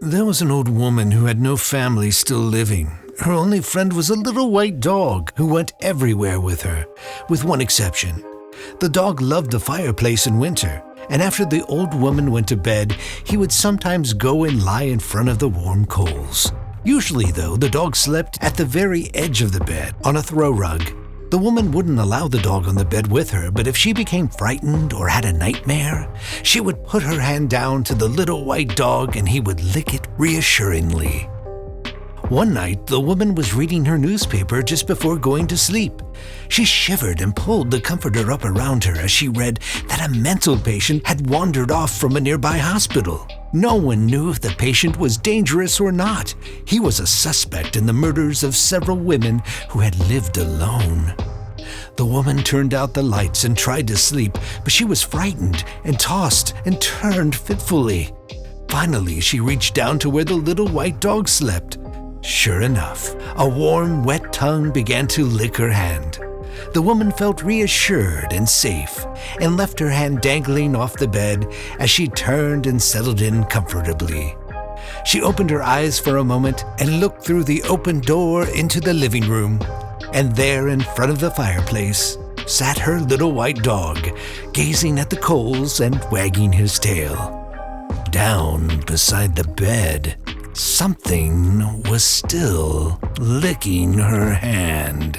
There was an old woman who had no family still living. Her only friend was a little white dog who went everywhere with her, with one exception. The dog loved the fireplace in winter, and after the old woman went to bed, he would sometimes go and lie in front of the warm coals. Usually, though, the dog slept at the very edge of the bed, on a throw rug. The woman wouldn't allow the dog on the bed with her, but if she became frightened or had a nightmare, she would put her hand down to the little white dog and he would lick it reassuringly. One night, the woman was reading her newspaper just before going to sleep. She shivered and pulled the comforter up around her as she read that a mental patient had wandered off from a nearby hospital. No one knew if the patient was dangerous or not. He was a suspect in the murders of several women who had lived alone. The woman turned out the lights and tried to sleep, but she was frightened and tossed and turned fitfully. Finally, she reached down to where the little white dog slept. Sure enough, a warm, wet tongue began to lick her hand. The woman felt reassured and safe and left her hand dangling off the bed as she turned and settled in comfortably. She opened her eyes for a moment and looked through the open door into the living room. And there in front of the fireplace sat her little white dog, gazing at the coals and wagging his tail. Down beside the bed, something was still licking her hand.